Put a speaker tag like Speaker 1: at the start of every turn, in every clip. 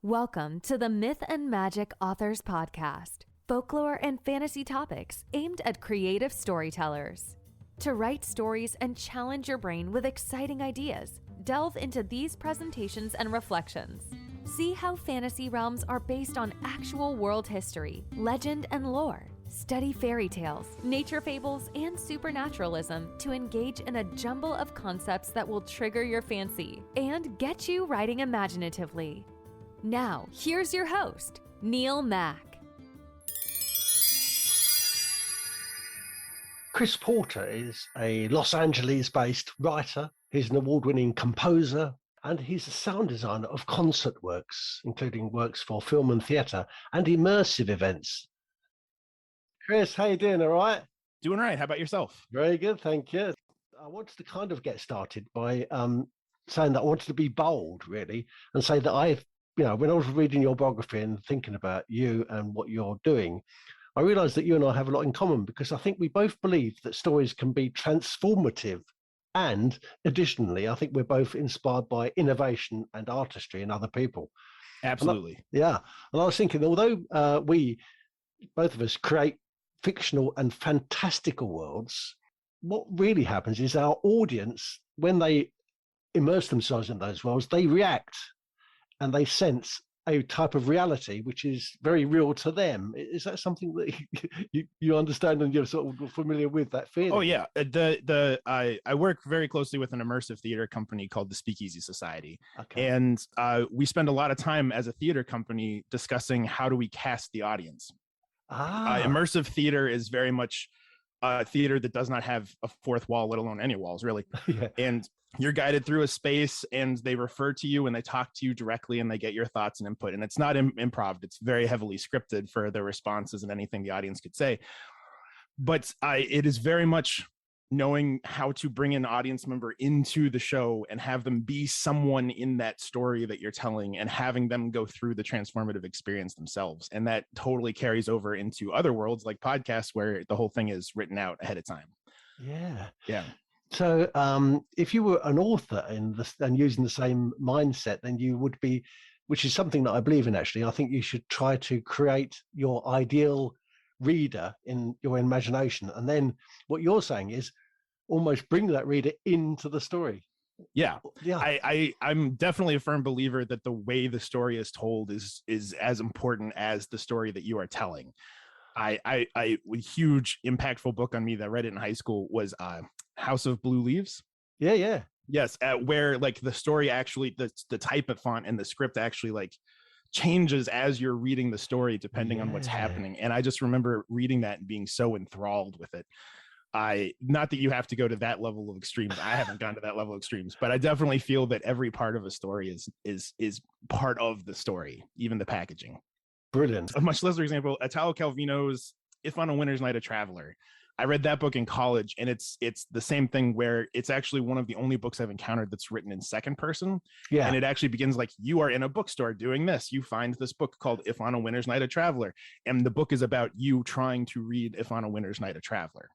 Speaker 1: Welcome to the Myth and Magic Authors Podcast, folklore and fantasy topics aimed at creative storytellers. To write stories and challenge your brain with exciting ideas, delve into these presentations and reflections. See how fantasy realms are based on actual world history, legend, and lore. Study fairy tales, nature fables, and supernaturalism to engage in a jumble of concepts that will trigger your fancy and get you writing imaginatively. Now, here's your host, Neil Mack.
Speaker 2: Chris Porter is a Los Angeles-based writer. He's an award-winning composer, and he's a sound designer of concert works, including works for film and theatre and immersive events. Chris, how you doing? All right?
Speaker 3: Doing all right. How about yourself?
Speaker 2: Very good, thank you. I wanted to kind of get started by saying that I wanted to be bold, really, and say that when I was reading your biography and thinking about you and what you're doing, I realized that you and I have a lot in common, because I think we both believe that stories can be transformative. And additionally, I think we're both inspired by innovation and artistry in other people.
Speaker 3: Absolutely.
Speaker 2: And I was thinking, although we, both of us, create fictional and fantastical worlds, what really happens is our audience, when they immerse themselves in those worlds, they react and they sense a type of reality which is very real to them. Is that something that you understand and you're sort of familiar with, that feeling?
Speaker 3: Oh yeah, I work very closely with an immersive theater company called the Speakeasy Society, and we spend a lot of time as a theater company discussing how do we cast the audience. Immersive theater is very much a theater that does not have a fourth wall, let alone any walls, really.
Speaker 2: Yeah.
Speaker 3: And you're guided through a space and they refer to you and they talk to you directly and they get your thoughts and input. And it's not improv. It's very heavily scripted for the responses and anything the audience could say. But it is very much knowing how to bring an audience member into the show and have them be someone in that story that you're telling and having them go through the transformative experience themselves. And that totally carries over into other worlds like podcasts, where the whole thing is written out ahead of time.
Speaker 2: Yeah.
Speaker 3: Yeah.
Speaker 2: So if you were an author and using the same mindset, then you would be, which is something that I believe in, actually. I think you should try to create your ideal reader in your imagination. And then what you're saying is almost bring that reader into the story.
Speaker 3: Yeah. I'm definitely a firm believer that the way the story is told is as important as the story that you are telling. A huge impactful book on me that I read it in high school was House of Blue Leaves.
Speaker 2: Yeah.
Speaker 3: Yes, where like the story actually, the type of font and the script actually like changes as you're reading the story depending on what's happening. And I just remember reading that and being so enthralled with it. Not that you have to go to that level of extremes. I haven't gone to that level of extremes, but I definitely feel that every part of a story is part of the story, even the packaging.
Speaker 2: Brilliant.
Speaker 3: A much lesser example, Italo Calvino's If on a Winter's Night a Traveler. I read that book in college, and it's the same thing where it's actually one of the only books I've encountered that's written in second person.
Speaker 2: Yeah.
Speaker 3: And it actually begins like, you are in a bookstore doing this. You find this book called If on a Winter's Night a Traveler. And the book is about you trying to read If on a Winter's Night a Traveler.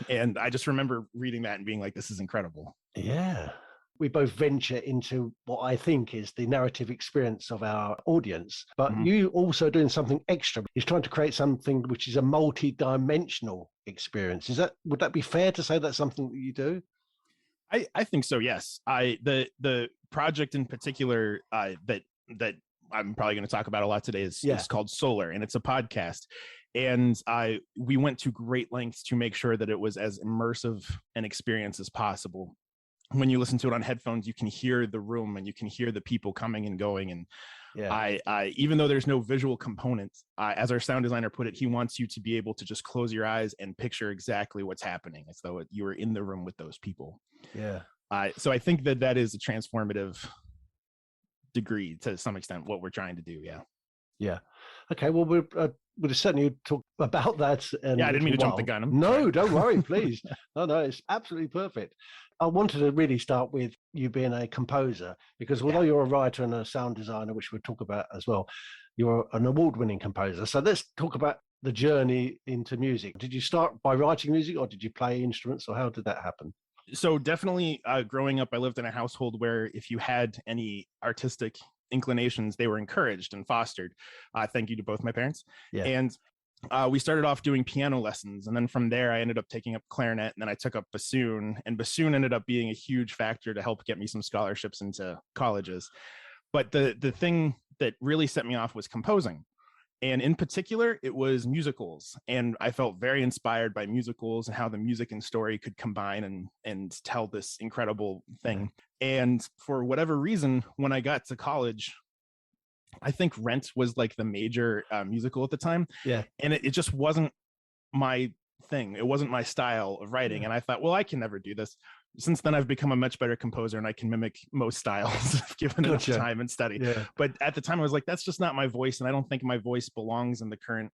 Speaker 3: And I just remember reading that and being like, this is incredible.
Speaker 2: Yeah. We both venture into what I think is the narrative experience of our audience, but you also doing something extra. You're trying to create something which is a multi-dimensional experience. Would that be fair to say that's something that you do?
Speaker 3: I think so, yes. The project in particular that I'm probably going to talk about a lot today is called Solar, and it's a podcast. And we went to great lengths to make sure that it was as immersive an experience as possible. When you listen to it on headphones, you can hear the room and you can hear the people coming and going. And I even though there's no visual component, as our sound designer put it, he wants you to be able to just close your eyes and picture exactly what's happening as though you were in the room with those people.
Speaker 2: Yeah.
Speaker 3: So I think that is a transformative degree to some extent what we're trying to do. Yeah.
Speaker 2: Yeah. Okay. Well, we'll certainly talk about that.
Speaker 3: I didn't mean to jump the gun.
Speaker 2: No, don't worry, please. No, it's absolutely perfect. I wanted to really start with you being a composer, because although you're a writer and a sound designer, which we'll talk about as well, you're an award-winning composer. So let's talk about the journey into music. Did you start by writing music, or did you play instruments, or how did that happen?
Speaker 3: So definitely growing up, I lived in a household where if you had any artistic inclinations, they were encouraged and fostered. Thank you to both my parents.
Speaker 2: Yeah.
Speaker 3: And we started off doing piano lessons. And then from there, I ended up taking up clarinet, and then I took up bassoon. And bassoon ended up being a huge factor to help get me some scholarships into colleges. But the thing that really set me off was composing. And in particular, it was musicals. And I felt very inspired by musicals and how the music and story could combine and tell this incredible thing. And for whatever reason, when I got to college, I think Rent was like the major musical at the time.
Speaker 2: Yeah.
Speaker 3: And it just wasn't my thing. It wasn't my style of writing. And I thought, well, I can never do this. Since then, I've become a much better composer, and I can mimic most styles given enough time and study. Yeah. But at the time, I was like, that's just not my voice. And I don't think my voice belongs in the current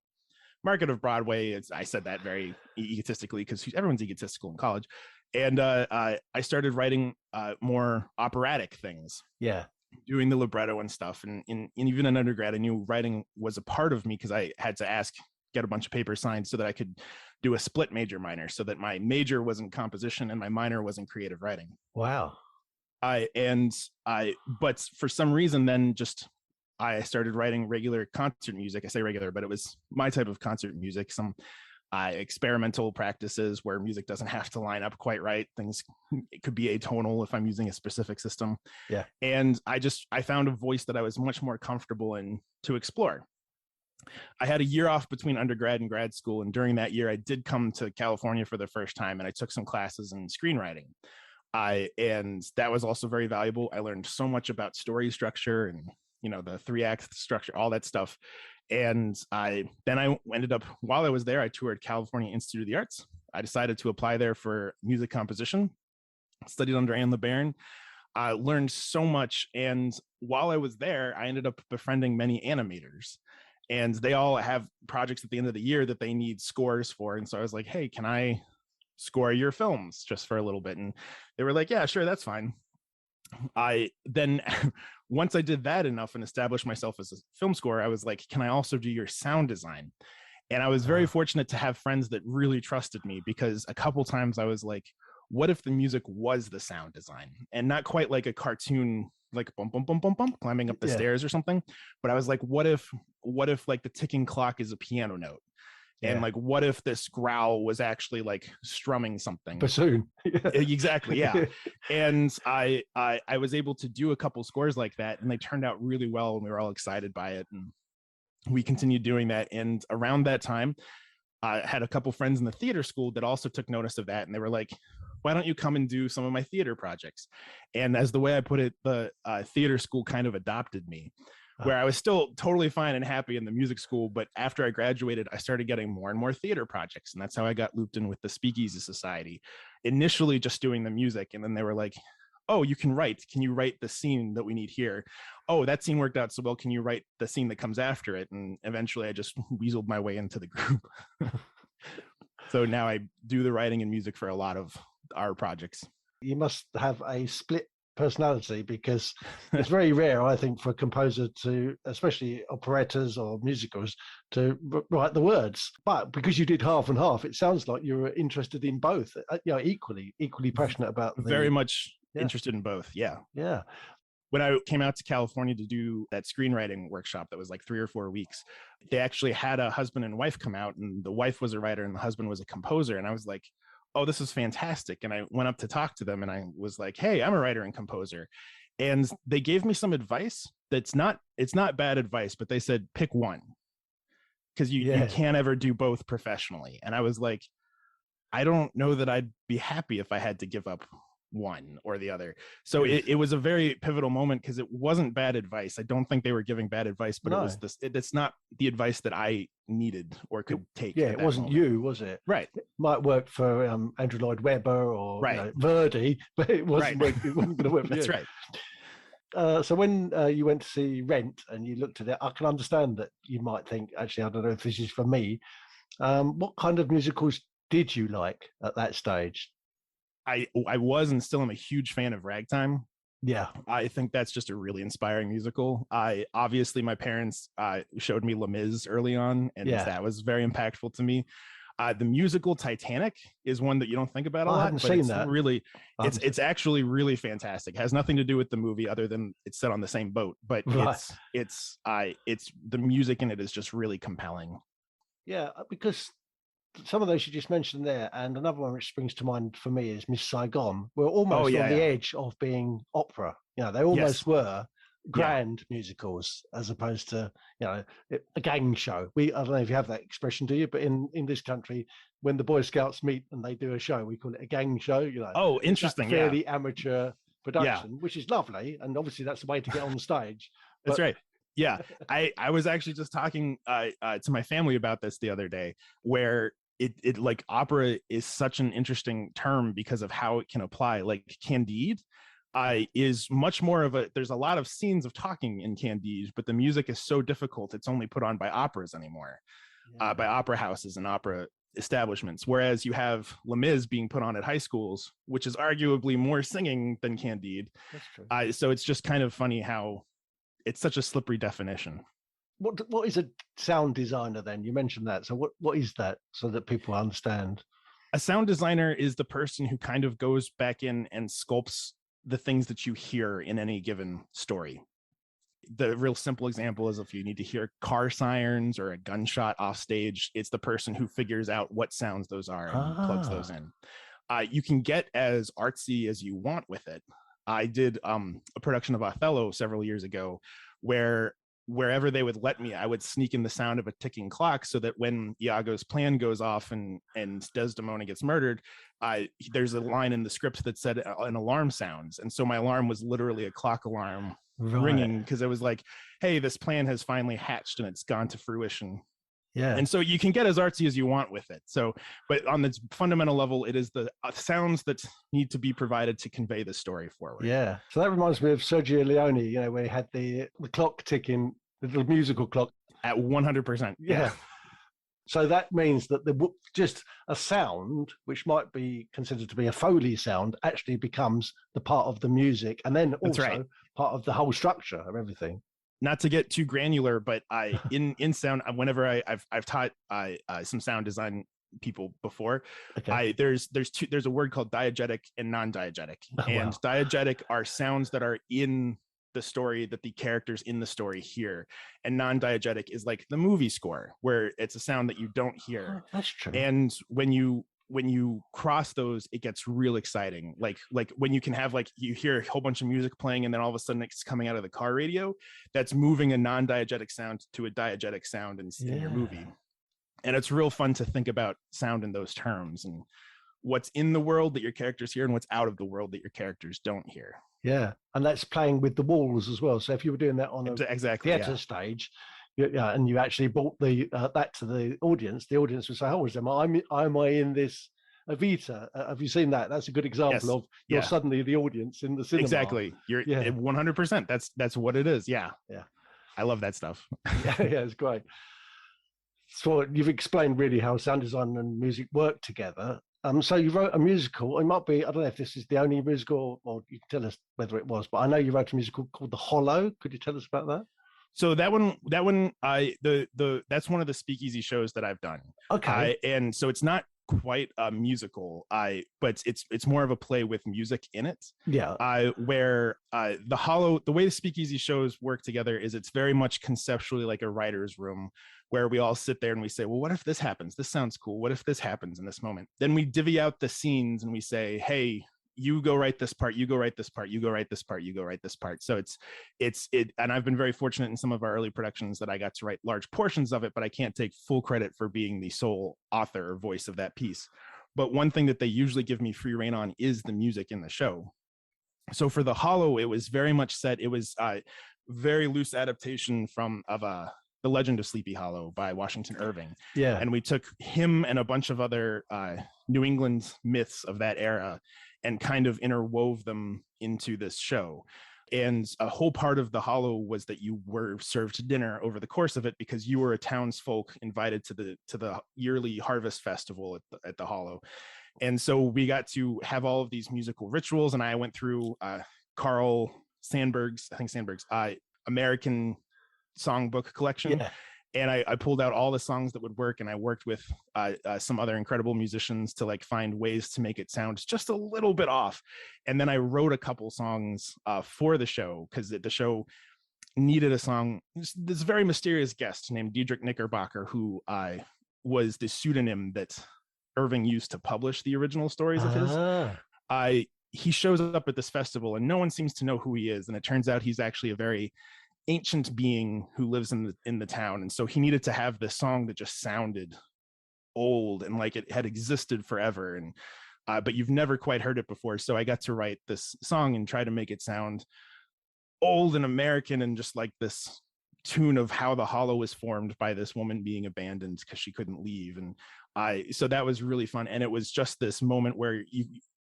Speaker 3: market of Broadway. I said that very egotistically because everyone's egotistical in college. And I started writing more operatic things.
Speaker 2: Yeah.
Speaker 3: Doing the libretto and stuff. And even in undergrad, I knew writing was a part of me because I had to get a bunch of papers signed so that I could do a split major minor, so that my major was in composition and my minor was in creative writing.
Speaker 2: Wow.
Speaker 3: But for some reason, then I started writing regular concert music. I say regular, but it was my type of concert music, some experimental practices where music doesn't have to line up quite right. It could be atonal if I'm using a specific system.
Speaker 2: Yeah.
Speaker 3: And I found a voice that I was much more comfortable in to explore. I had a year off between undergrad and grad school. And during that year, I did come to California for the first time, and I took some classes in screenwriting. And that was also very valuable. I learned so much about story structure and, the 3-act structure, all that stuff. And I ended up, while I was there, I toured California Institute of the Arts. I decided to apply there for music composition, studied under Anne LeBaron. I learned so much. And while I was there, I ended up befriending many animators. And they all have projects at the end of the year that they need scores for. And so I was like, hey, can I score your films just for a little bit? And they were like, yeah, sure, that's fine. Once I did that enough and established myself as a film scorer, I was like, can I also do your sound design? And I was very fortunate to have friends that really trusted me, because a couple times I was like, what if the music was the sound design and not quite like a cartoon, like bump, bump, bump, bump, bump, climbing up the stairs or something. But I was like, what if like the ticking clock is a piano note? And like, what if this growl was actually like strumming something?
Speaker 2: Bassoon.
Speaker 3: Exactly. Yeah. And I was able to do a couple scores like that, and they turned out really well, and we were all excited by it. And we continued doing that. And around that time, I had a couple friends in the theater school that also took notice of that. And they were like, why don't you come and do some of my theater projects? And as the way I put it, the theater school kind of adopted me, where I was still totally fine and happy in the music school. But after I graduated, I started getting more and more theater projects. And that's how I got looped in with the Speakeasy Society, initially just doing the music. And then they were like, oh, you can write. Can you write the scene that we need here? Oh, that scene worked out so well. Can you write the scene that comes after it? And eventually I just weaseled my way into the group. So now I do the writing and music for a lot of our projects.
Speaker 2: You must have a split personality, because it's very rare, I think, for a composer to, especially operettas or musicals, to write the words. But because you did half and half, it sounds like you were interested in both, equally passionate about
Speaker 3: very much interested in both. Yeah. When I came out to California to do that screenwriting workshop that was like 3 or 4 weeks, they actually had a husband and wife come out, and the wife was a writer and the husband was a composer. And I was like, oh, this is fantastic. And I went up to talk to them, and I was like, hey, I'm a writer and composer. And they gave me some advice it's not bad advice, but they said, pick one, because you can't ever do both professionally. And I was like, I don't know that I'd be happy if I had to give up one or the other. So it was a very pivotal moment, because it wasn't bad advice. I don't think they were giving bad advice, but it's not the advice that I needed or could take.
Speaker 2: It wasn't you, was it?
Speaker 3: Right.
Speaker 2: It might work for Andrew Lloyd Webber or Verdi, but it wasn't going to work for
Speaker 3: That's
Speaker 2: you.
Speaker 3: Right.
Speaker 2: So when you went to see Rent and you looked at it, I can understand that you might think, actually, I don't know if this is for me. What kind of musicals did you like at that stage?
Speaker 3: I was and still am a huge fan of Ragtime.
Speaker 2: Yeah.
Speaker 3: I think that's just a really inspiring musical. Obviously my parents showed me Les Mis early on, and that was very impactful to me. The musical Titanic is one that you don't think about a
Speaker 2: I
Speaker 3: lot,
Speaker 2: haven't
Speaker 3: but
Speaker 2: seen
Speaker 3: it's
Speaker 2: that.
Speaker 3: really, it's actually really fantastic. It has nothing to do with the movie other than it's set on the same boat, but
Speaker 2: Right.
Speaker 3: it's the music in it is just really compelling.
Speaker 2: Yeah, because some of those you just mentioned there, and another one which springs to mind for me is Miss Saigon. We're almost on the edge of being opera. You know, they almost were grand musicals as opposed to, you know, a gang show. I don't know if you have that expression, do you? But in this country, when the Boy Scouts meet and they do a show, we call it a gang show. You know,
Speaker 3: oh, interesting,
Speaker 2: fairly amateur production, which is lovely, and obviously that's the way to get on stage.
Speaker 3: That's right. Yeah, I was actually just talking to my family about this the other day, where it like opera is such an interesting term because of how it can apply. Like Candide is much more of there's a lot of scenes of talking in Candide, but the music is so difficult, it's only put on by operas anymore, by opera houses and opera establishments. Whereas you have Les Mis being put on at high schools, which is arguably more singing than Candide.
Speaker 2: That's true.
Speaker 3: So it's just kind of funny how it's such a slippery definition.
Speaker 2: What is a sound designer then? You mentioned that. So what is that so that people understand?
Speaker 3: A sound designer is the person who kind of goes back in and sculpts the things that you hear in any given story. The real simple example is if you need to hear car sirens or a gunshot off stage, it's the person who figures out what sounds those are and plugs those in. You can get as artsy as you want with it. I did a production of Othello several years ago where wherever they would let me, I would sneak in the sound of a ticking clock so that when Iago's plan goes off and Desdemona gets murdered, there's a line in the script that said an alarm sounds. And so my alarm was literally a clock alarm ringing because it was like, hey, this plan has finally hatched and it's gone to fruition.
Speaker 2: Yeah.
Speaker 3: And so you can get as artsy as you want with it. So, but on this fundamental level, it is the sounds that need to be provided to convey the story forward.
Speaker 2: Yeah. So that reminds me of Sergio Leone, you know, where he had the clock ticking, the little musical clock.
Speaker 3: At 100%.
Speaker 2: Yeah. So that means that just a sound, which might be considered to be a Foley sound, actually becomes the part of the music, and then also part of the whole structure of everything.
Speaker 3: Not to get too granular, but in sound, whenever I've taught some sound design people before, there's a word called diegetic and non-diegetic. And diegetic are sounds that are in the story that the characters in the story hear, and non-diegetic is like the movie score where it's a sound that you don't hear.
Speaker 2: That's true.
Speaker 3: And when you cross those, it gets real exciting. Like when you can have, like, you hear a whole bunch of music playing and then all of a sudden it's coming out of the car radio, that's moving a non-diegetic sound to a diegetic sound in your movie. And it's real fun to think about sound in those terms and what's in the world that your characters hear and what's out of the world that your characters don't hear.
Speaker 2: Yeah. And that's playing with the walls as well. So if you were doing that on a theatre stage, and you actually brought that to the audience would say, "Oh, am I in this Evita? Have you seen that?" That's a good example of you're suddenly the audience in the cinema.
Speaker 3: Exactly. You're 100%. That's what it is. Yeah.
Speaker 2: Yeah.
Speaker 3: I love that stuff.
Speaker 2: Yeah, it's great. So you've explained really how sound design and music work together. So you wrote a musical. It might be, I don't know if this is the only musical, or you can tell us whether it was, but I know you wrote a musical called The Hollow. Could you tell us about that?
Speaker 3: So that's one of the speakeasy shows that I've done.
Speaker 2: Okay.
Speaker 3: And so it's not quite a musical, but it's more of a play with music in it.
Speaker 2: Yeah.
Speaker 3: Where The Hollow, the way the speakeasy shows work together is it's very much conceptually like a writer's room, where we all sit there and we say, well, what if this happens? This sounds cool. What if this happens in this moment? Then we divvy out the scenes and we say, hey, you go write this part, you go write this part, you go write this part, you go write this part. So it's and I've been very fortunate in some of our early productions that I got to write large portions of it, but I can't take full credit for being the sole author or voice of that piece. But one thing that they usually give me free rein on is the music in the show. So for The Hollow, it was very much set. It was a very loose adaptation of The Legend of Sleepy Hollow by Washington Irving.
Speaker 2: Yeah.
Speaker 3: And we took him and a bunch of other New England myths of that era and kind of interwove them into this show. And a whole part of The Hollow was that you were served dinner over the course of it because you were a townsfolk invited to the yearly harvest festival at the Hollow. And so we got to have all of these musical rituals, and I went through Carl Sandburg's American songbook collection.
Speaker 2: Yeah.
Speaker 3: And I pulled out all the songs that would work, and I worked with some other incredible musicians to like find ways to make it sound just a little bit off. And then I wrote a couple songs for the show, because the show needed a song. This very mysterious guest named Diedrich Knickerbocker, who was the pseudonym that Irving used to publish the original stories of his. He shows up at this festival and no one seems to know who he is. And it turns out he's actually a very ancient being who lives in the town. And so he needed to have this song that just sounded old and like it had existed forever. And but you've never quite heard it before. So I got to write this song and try to make it sound old and American, and just like this tune of how the Hollow was formed by this woman being abandoned because she couldn't leave. And so that was really fun. And it was just this moment where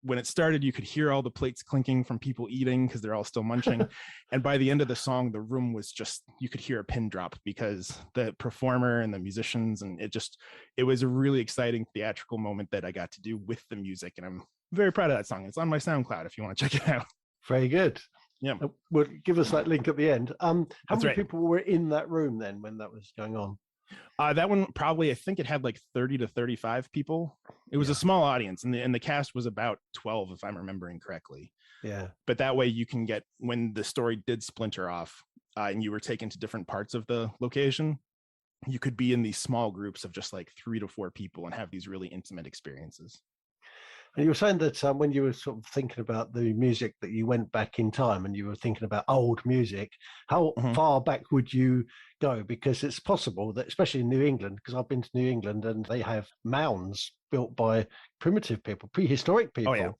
Speaker 3: when it started, you could hear all the plates clinking from people eating because they're all still munching. And by the end of the song, the room was just, you could hear a pin drop because the performer and the musicians, and it was a really exciting theatrical moment that I got to do with the music. And I'm very proud of that song. It's on my SoundCloud if you want to check it out.
Speaker 2: Very good.
Speaker 3: Yeah.
Speaker 2: Well, give us that link at the end. How
Speaker 3: That's
Speaker 2: many
Speaker 3: right.
Speaker 2: people were in that room then when that was going on?
Speaker 3: That one probably, I think it had like 30 to 35 people. It was a small audience, and the cast was about 12, if I'm remembering correctly.
Speaker 2: Yeah.
Speaker 3: But that way you can get, when the story did splinter off and you were taken to different parts of the location, you could be in these small groups of just like 3 to 4 people and have these really intimate experiences.
Speaker 2: And you were saying that when you were sort of thinking about the music, that you went back in time and you were thinking about old music. How far back would you go? Because it's possible that, especially in New England, because I've been to New England and they have mounds built by primitive people, prehistoric people.
Speaker 3: Oh, yeah.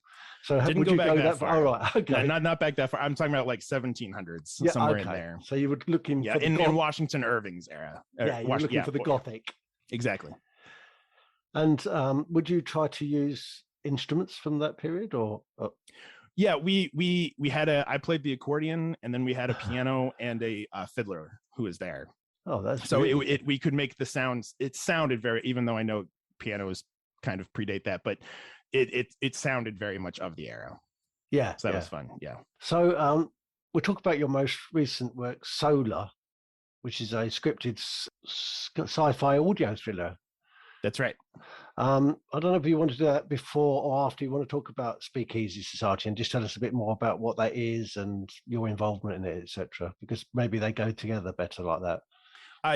Speaker 2: So
Speaker 3: Didn't go back that far.
Speaker 2: Oh, right. Okay.
Speaker 3: No, not back that far. I'm talking about like 1700s, somewhere in there.
Speaker 2: So you were looking for
Speaker 3: in Washington Irving's era.
Speaker 2: Yeah, you're looking for the Gothic.
Speaker 3: Exactly.
Speaker 2: And would you try to use instruments from that period, or
Speaker 3: yeah, we had I played the accordion, and then we had a piano and a fiddler who was there.
Speaker 2: Oh, that's
Speaker 3: so we could make the sounds. It sounded very, even though I know pianos kind of predate that, but it sounded very much of the era.
Speaker 2: Yeah,
Speaker 3: so that was fun. Yeah.
Speaker 2: So we'll talk about your most recent work, Solar, which is a scripted sci-fi audio thriller.
Speaker 3: That's right.
Speaker 2: I don't know if you want to do that before or after. You want to talk about Speakeasy Society and just tell us a bit more about what that is and your involvement in it, etc. Because maybe they go together better like that.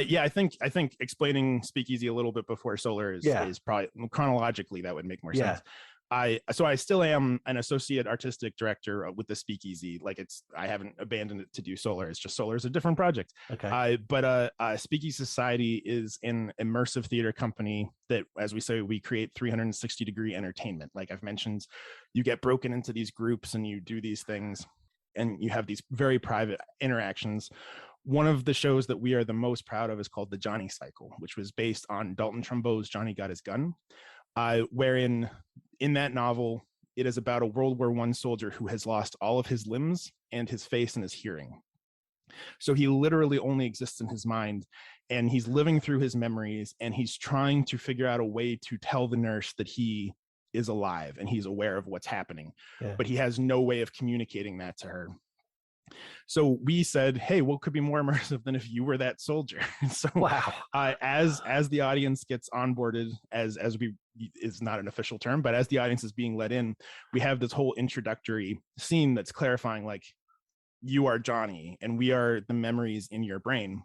Speaker 3: Yeah, I think explaining Speakeasy a little bit before Solar is probably, chronologically, that would make more sense. I still am an associate artistic director with the Speakeasy. Like I haven't abandoned it to do Solar. It's just Solar is a different project.
Speaker 2: Okay.
Speaker 3: But Speakeasy Society is an immersive theater company that, as we say, we create 360-degree entertainment. Like I've mentioned, you get broken into these groups and you do these things, and you have these very private interactions. One of the shows that we are the most proud of is called The Johnny Cycle, which was based on Dalton Trumbo's Johnny Got His Gun, wherein in that novel, it is about a World War I soldier who has lost all of his limbs and his face and his hearing. So he literally only exists in his mind, and he's living through his memories, and he's trying to figure out a way to tell the nurse that he is alive and he's aware of what's happening, but he has no way of communicating that to her. So we said, hey, what could be more immersive than if you were that soldier? So as the audience gets onboarded, as we, is not an official term, but as the audience is being let in, we have this whole introductory scene that's clarifying, like, you are Johnny and we are the memories in your brain.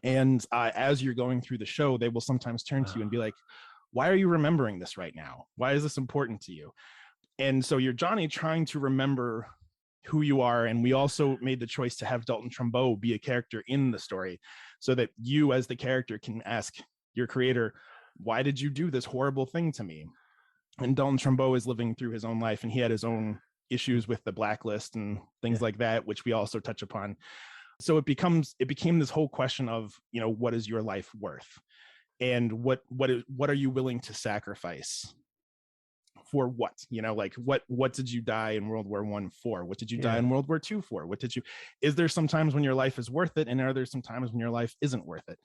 Speaker 3: And as you're going through the show, they will sometimes turn to you and be like, why are you remembering this right now? Why is this important to you? And so you're Johnny trying to remember who you are. And we also made the choice to have Dalton Trumbo be a character in the story, so that you as the character can ask your creator, why did you do this horrible thing to me? And Dalton Trumbo is living through his own life, and he had his own issues with the blacklist and things like that, which we also touch upon. So it became this whole question of, what is your life worth? And what are you willing to sacrifice? For what? What did you die in World War I for? What did you die in World War II for? Is there some times when your life is worth it? And are there some times when your life isn't worth it?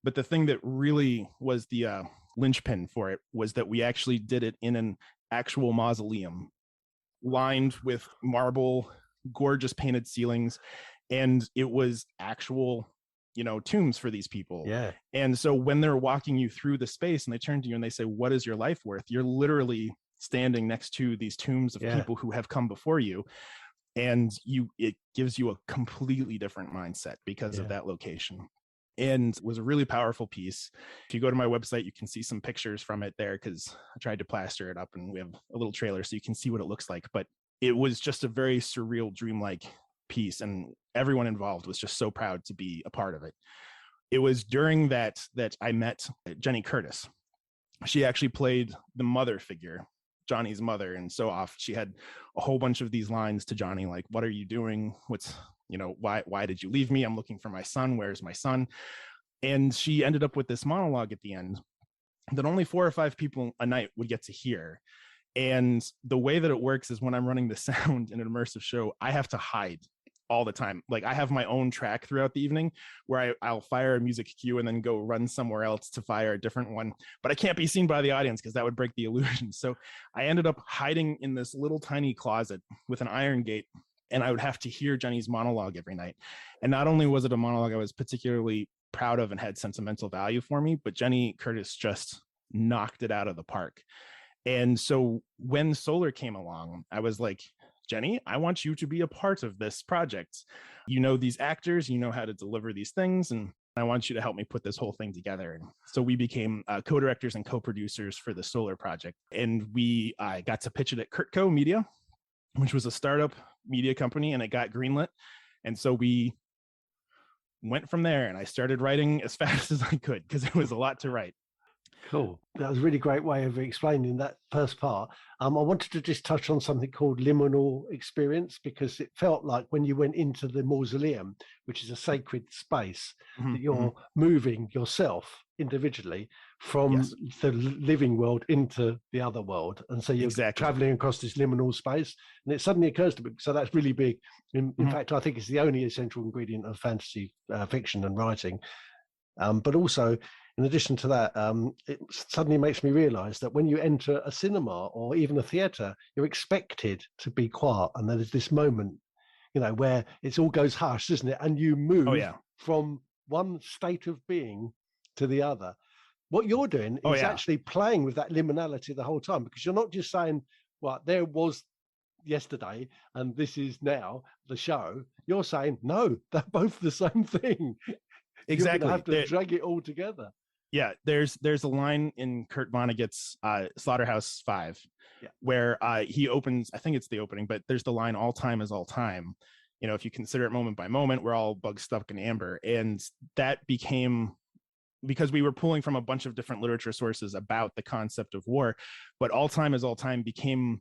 Speaker 3: But the thing that really was the linchpin for it was that we actually did it in an actual mausoleum, lined with marble, gorgeous painted ceilings. And it was actual tombs for these people.
Speaker 2: Yeah.
Speaker 3: And so when they're walking you through the space and they turn to you and they say, what is your life worth? You're literally standing next to these tombs of people who have come before you. And it gives you a completely different mindset because of that location. And it was a really powerful piece. If you go to my website, you can see some pictures from it there, because I tried to plaster it up and we have a little trailer so you can see what it looks like. But it was just a very surreal, dreamlike piece. And everyone involved was just so proud to be a part of it. It was during that I met Jenny Curtis. She actually played the mother figure, Johnny's mother. And so off, she had a whole bunch of these lines to Johnny, like, what are you doing? Why did you leave me? I'm looking for my son. Where's my son? And she ended up with this monologue at the end that only 4 or 5 people a night would get to hear. And the way that it works is when I'm running the sound in an immersive show, I have to hide all the time. Like, I have my own track throughout the evening where I'll fire a music cue and then go run somewhere else to fire a different one, but I can't be seen by the audience because that would break the illusion. So I ended up hiding in this little tiny closet with an iron gate, and I would have to hear Jenny's monologue every night. And not only was it a monologue I was particularly proud of and had sentimental value for me, but Jenny Curtis just knocked it out of the park. And so when Solar came along, I was like, Jenny, I want you to be a part of this project. You know these actors, you know how to deliver these things, and I want you to help me put this whole thing together. And so we became co-directors and co-producers for the Solar project. And we got to pitch it at Kurtco Media, which was a startup media company, and it got greenlit. And so we went from there, and I started writing as fast as I could because it was a lot to write.
Speaker 2: Cool. That was a really great way of explaining that first part. I wanted to just touch on something called liminal experience, because it felt like when you went into the mausoleum, which is a sacred space, that you're moving yourself individually from the living world into the other world. And so you're traveling across this liminal space. And it suddenly occurs to me, so that's really big. In fact, I think it's the only essential ingredient of fantasy fiction and writing. But also, in addition to that, it suddenly makes me realize that when you enter a cinema or even a theater, you're expected to be quiet. And there's this moment, where it all goes hush, isn't it? And you move from one state of being to the other. What you're doing is actually playing with that liminality the whole time, because you're not just saying, well, there was yesterday and this is now the show. You're saying, no, they're both the same thing.
Speaker 3: Exactly.
Speaker 2: You have to drag it all together.
Speaker 3: Yeah, there's a line in Kurt Vonnegut's Slaughterhouse 5 where he opens, I think it's the opening, but there's the line, all time is all time. If you consider it moment by moment, we're all bugs stuck in amber. And that became, because we were pulling from a bunch of different literature sources about the concept of war, but all time is all time became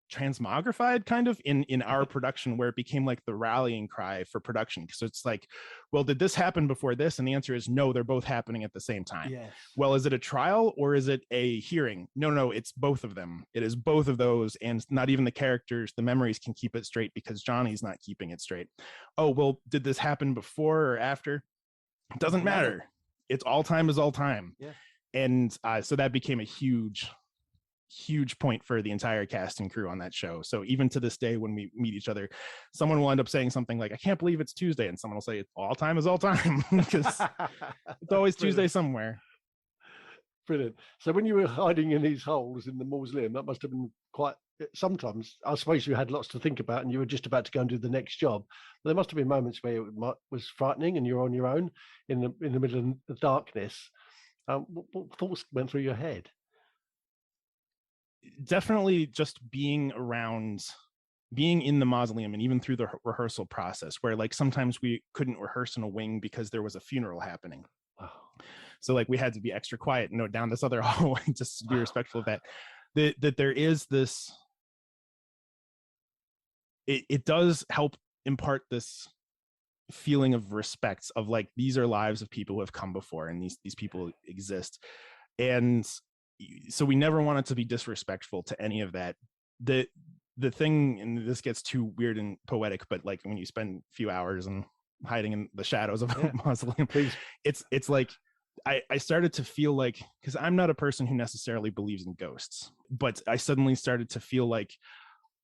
Speaker 3: transmogrified kind of in our production, where it became like the rallying cry for production. So it's like, well, did this happen before this? And the answer is no, they're both happening at the same time.
Speaker 2: Yes.
Speaker 3: Well, is it a trial or is it a hearing? No, it's both of them. It is both of those. And not even the characters, the memories can keep it straight because Johnny's not keeping it straight. Oh, well, did this happen before or after? It doesn't matter. It's all time is all time.
Speaker 2: Yeah.
Speaker 3: And so that became a huge point for the entire cast and crew on that show. So even to this day, when we meet each other, someone will end up saying something like, I can't believe it's Tuesday. And someone will say, all time is all time, because it's always Tuesday somewhere.
Speaker 2: Brilliant. So when you were hiding in these holes in the mausoleum, that must have been quite, sometimes I suppose you had lots to think about and you were just about to go and do the next job. There must have been moments where it was frightening and you're on your own in the middle of the darkness. What thoughts went through your head?
Speaker 3: Definitely just being in the mausoleum, and even through the rehearsal process, where like sometimes we couldn't rehearse in a wing because there was a funeral happening.
Speaker 2: Wow.
Speaker 3: So like we had to be extra quiet and down this other hallway just to be respectful of that there is this, it does help impart this feeling of respect of like, these are lives of people who have come before, and these people exist. And so we never wanted to be disrespectful to any of that. The thing, and this gets too weird and poetic, but like when you spend a few hours and hiding in the shadows of a mausoleum, it's like I started to feel like, because I'm not a person who necessarily believes in ghosts, but I suddenly started to feel like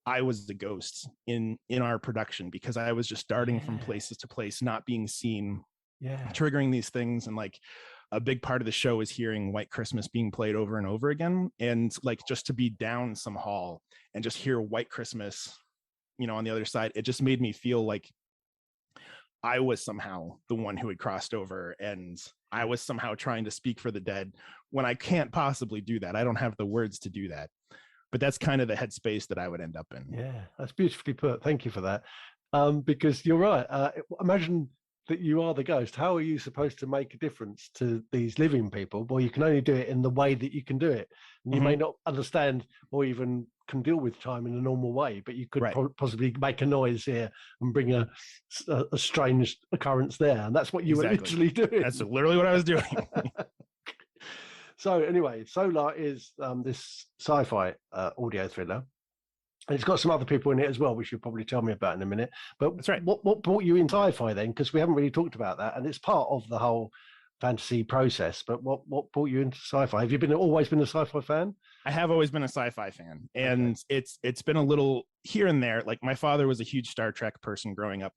Speaker 3: I was the ghost in our production, because I was just darting from places to place, not being seen triggering these things. And like a big part of the show is hearing White Christmas being played over and over again. And like just to be down some hall and just hear White Christmas, you know, on the other side, it just made me feel like I was somehow the one who had crossed over, and I was somehow trying to speak for the dead when I can't possibly do that. I don't have the words to do that. But that's kind of the headspace that I would end up in.
Speaker 2: Yeah, that's beautifully put. Thank you for that. Because you're right. Imagine that you are the ghost. How are you supposed to make a difference to these living people? Well, you can only do it in the way that you can do it. And you may not understand or even can deal with time in a normal way, but you could possibly make a noise here and bring a strange occurrence there. And that's what you were literally doing.
Speaker 3: That's literally what I was doing.
Speaker 2: So anyway, Solar is this sci-fi audio thriller. And it's got some other people in it as well, which you'll probably tell me about in a minute. But
Speaker 3: that's right.
Speaker 2: What brought you in sci-fi then? Because we haven't really talked about that, and it's part of the whole fantasy process. But what brought you into sci-fi? Have you always been a sci-fi fan?
Speaker 3: I have always been a sci-fi fan, and it's been a little here and there. Like my father was a huge Star Trek person growing up,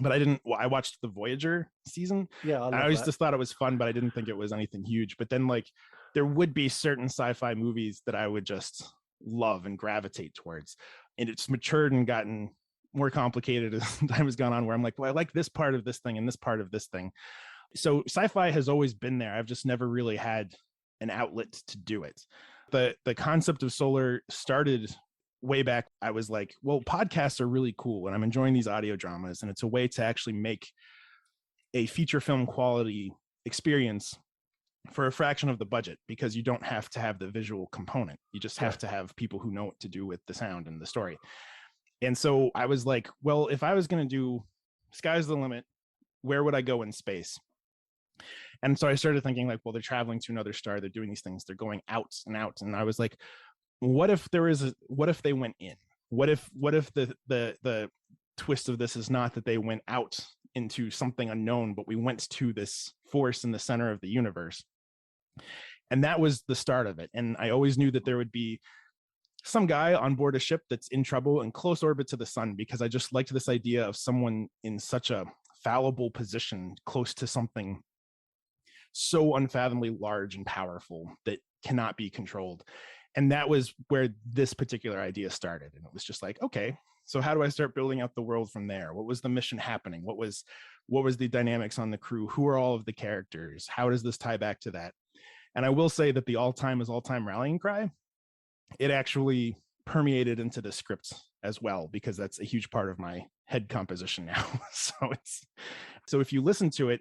Speaker 3: but I watched the Voyager season.
Speaker 2: Yeah,
Speaker 3: I always just thought it was fun, but I didn't think it was anything huge. But then like there would be certain sci-fi movies that I would just love and gravitate towards, and it's matured and gotten more complicated as time has gone on, where I'm like, well, I like this part of this thing and this part of this thing. So sci-fi has always been there. I've just never really had an outlet to do it. The concept of Solar started way back. I was like, well, podcasts are really cool, and I'm enjoying these audio dramas, and it's a way to actually make a feature film quality experience for a fraction of the budget, because you don't have to have the visual component. You just have to have people who know what to do with the sound and the story. And so I was like, well, if I was going to do sky's the limit, where would I go in space? And so I started thinking like, well, they're traveling to another star. They're doing these things. They're going out and out. And I was like, what if they went in? What if the twist of this is not that they went out into something unknown, but we went to this force in the center of the universe? And that was the start of it. And I always knew that there would be some guy on board a ship that's in trouble in close orbit to the sun, because I just liked this idea of someone in such a fallible position close to something so unfathomably large and powerful that cannot be controlled. And that was where this particular idea started. And it was just like, okay, so how do I start building out the world from there? What was the mission happening? What was the dynamics on the crew? Who are all of the characters? How does this tie back to that? And I will say that the all-time is all-time rallying cry, it actually permeated into the script as well, because that's a huge part of my head composition now. So if you listen to it,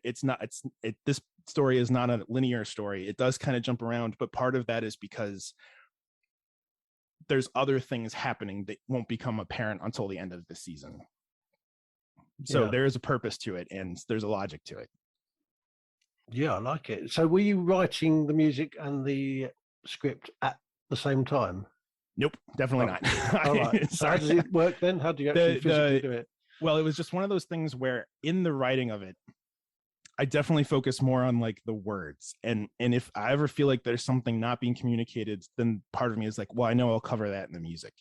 Speaker 3: this story is not a linear story. It does kind of jump around, but part of that is because there's other things happening that won't become apparent until the end of the season. So there is a purpose to it, and there's a logic to it.
Speaker 2: Yeah, I like it. So were you writing the music and the script at the same time?
Speaker 3: Nope, definitely not.
Speaker 2: All right. So how does it work then? How do you actually physically do it?
Speaker 3: Well, it was just one of those things where in the writing of it, I definitely focus more on like the words. And if I ever feel like there's something not being communicated, then part of me is like, well, I know I'll cover that in the music.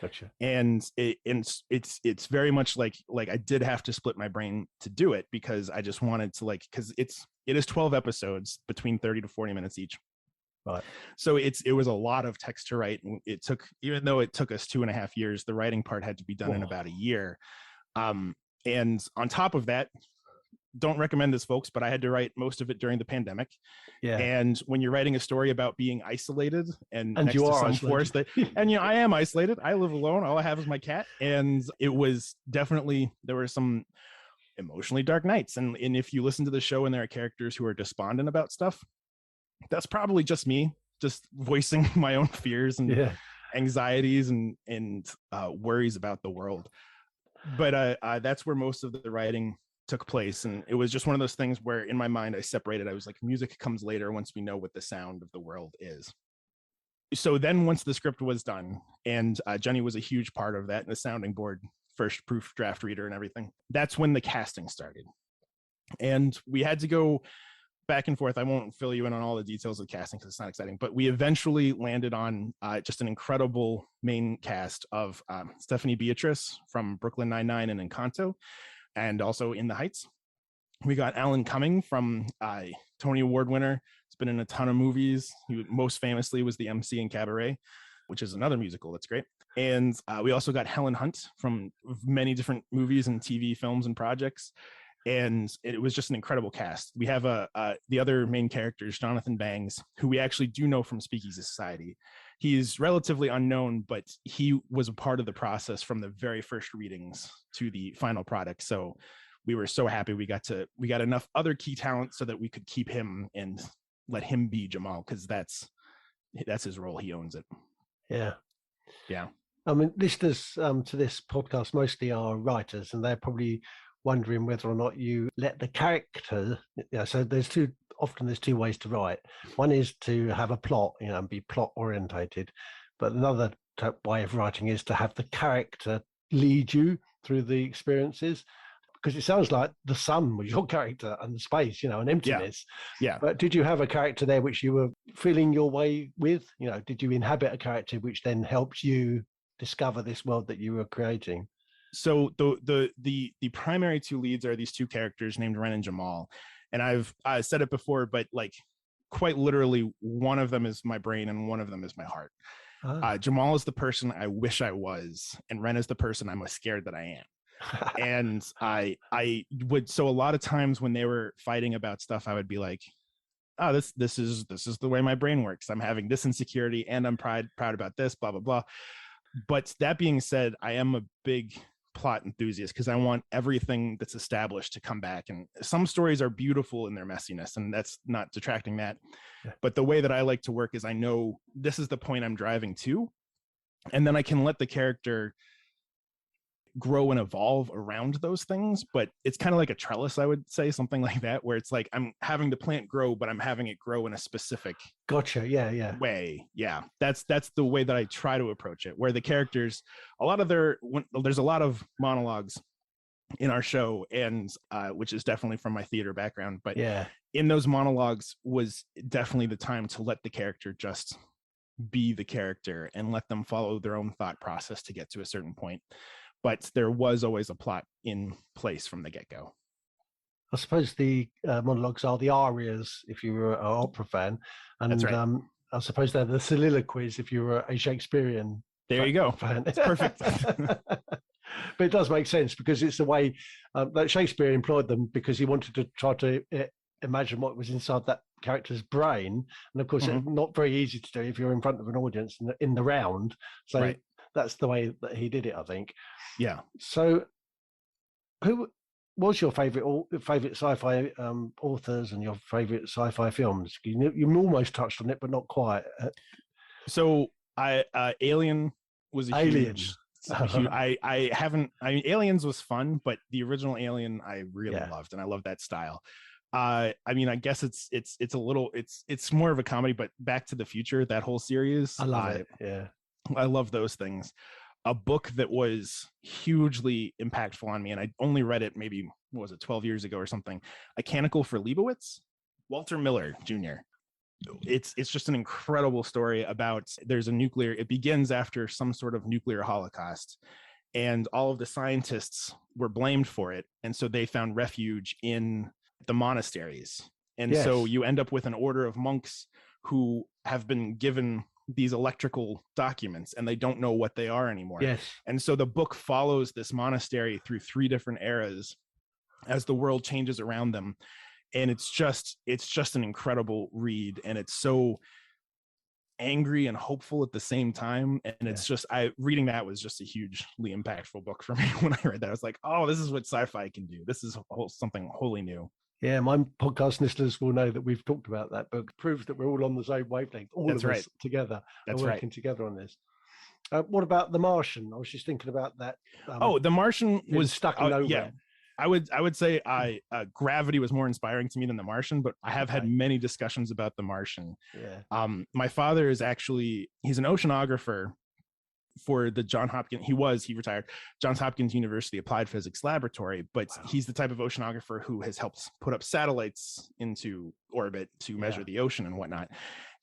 Speaker 2: Gotcha.
Speaker 3: And it's very much like I did have to split my brain to do it, because I just wanted to because it is 12 episodes between 30 to 40 minutes each.
Speaker 2: Right.
Speaker 3: So it was a lot of text to write. And even though it took us 2.5 years, the writing part had to be done in about a year. And on top of that, don't recommend this, folks, but I had to write most of it during the pandemic.
Speaker 2: Yeah.
Speaker 3: And when you're writing a story about being isolated and next
Speaker 2: you
Speaker 3: to
Speaker 2: are
Speaker 3: some
Speaker 2: isolated.
Speaker 3: force and I am isolated. I live alone. All I have is my cat. And it was definitely, there were some emotionally dark nights. And if you listen to the show and there are characters who are despondent about stuff, that's probably just me, just voicing my own fears and anxieties and worries about the world. But that's where most of the writing took place. And it was just one of those things where in my mind I separated. I was like, music comes later once we know what the sound of the world is. So then once the script was done, and Jenny was a huge part of that, and the sounding board, first proof draft reader and everything, that's when the casting started. And we had to go back and forth. I won't fill you in on all the details of casting because it's not exciting, but we eventually landed on just an incredible main cast of Stephanie Beatriz from Brooklyn Nine-Nine and Encanto, and also In the Heights. We got Alan Cumming from Tony Award winner. He's been in a ton of movies. He most famously was the MC in Cabaret, which is another musical that's great. And we also got Helen Hunt from many different movies and TV films and projects. And it was just an incredible cast. We have the other main characters, Jonathan Bangs, who we actually do know from Speakeasy Society. He's relatively unknown, but he was a part of the process from the very first readings to the final product. So we were so happy we got enough other key talent so that we could keep him and let him be Jamal, because that's his role. He owns it.
Speaker 2: Yeah.
Speaker 3: Yeah.
Speaker 2: I mean, listeners to this podcast mostly are writers, and they're probably wondering whether or not you let the character. So there's two ways to write. One is to have a plot, and be plot orientated, but another way of writing is to have the character lead you through the experiences. Because it sounds like the sun was your character and the space, and emptiness.
Speaker 3: Yeah.
Speaker 2: But did you have a character there which you were feeling your way with? Did you inhabit a character which then helped you discover this world that you were creating?
Speaker 3: So the primary two leads are these two characters named Ren and Jamal. And I've said it before, but like quite literally, one of them is my brain and one of them is my heart. Jamal is the person I wish I was, and Ren is the person I'm most scared that I am. And I would, so a lot of times when they were fighting about stuff, I would be like, oh, this is the way my brain works. I'm having this insecurity and I'm proud about this, blah, blah, blah. But that being said, I am a big plot enthusiast because I want everything that's established to come back. And some stories are beautiful in their messiness, and that's not detracting that. Yeah. But the way that I like to work is I know this is the point I'm driving to, and then I can let the character grow and evolve around those things. But it's kind of like a trellis, I would say, something like that, where it's like I'm having the plant grow, but I'm having it grow in a specific way. Yeah, that's the way that I try to approach it, where the characters, there's a lot of monologues in our show, and which is definitely from my theater background, but in those monologues was definitely the time to let the character just be the character and let them follow their own thought process to get to a certain point. But there was always a plot in place from the get-go.
Speaker 2: I suppose the monologues are the arias if you were an opera fan, and
Speaker 3: that's right.
Speaker 2: I suppose they're the soliloquies if you were a Shakespearean
Speaker 3: there you go
Speaker 2: fan.
Speaker 3: It's perfect.
Speaker 2: But it does make sense because it's the way that Shakespeare employed them, because he wanted to try to imagine what was inside that character's brain, and of course it's not very easy to do if you're in front of an audience in the round. So right. That's the way that he did it, I think.
Speaker 3: Yeah.
Speaker 2: So who was your favorite sci-fi authors and your favorite sci-fi films? You almost touched on it, but not quite.
Speaker 3: So Alien was a huge Aliens was fun, but the original Alien I really loved, and I love that style. I mean, I guess it's a little, it's more of a comedy, but Back to the Future, that whole series,
Speaker 2: I love it. Yeah.
Speaker 3: I love those things. A book that was hugely impactful on me, and I only read it maybe, 12 years ago or something, A Canticle for Leibowitz, Walter Miller Jr. It's just an incredible story about, it begins after some sort of nuclear holocaust, and all of the scientists were blamed for it, and so they found refuge in the monasteries. And so you end up with an order of monks who have been given these electrical documents and they don't know what they are anymore.
Speaker 2: Yes.
Speaker 3: And so the book follows this monastery through 3 different eras as the world changes around them. And it's just an incredible read, and it's so angry and hopeful at the same time. And it's just, reading that was just a hugely impactful book for me. When I read that, I was like, oh, this is what sci-fi can do. This is something wholly new.
Speaker 2: Yeah, my podcast listeners will know that we've talked about that book. It proves that we're all on the same wavelength, That's right. Us together.
Speaker 3: That's
Speaker 2: working together on this. What about The Martian? I was just thinking about that.
Speaker 3: The Martian was
Speaker 2: stuck in nowhere.
Speaker 3: Yeah, I would say Gravity was more inspiring to me than The Martian, but I have had many discussions about The Martian.
Speaker 2: Yeah.
Speaker 3: My father is he's an oceanographer for the he retired Johns Hopkins University Applied Physics Laboratory, but he's the type of oceanographer who has helped put up satellites into orbit to measure the ocean and whatnot.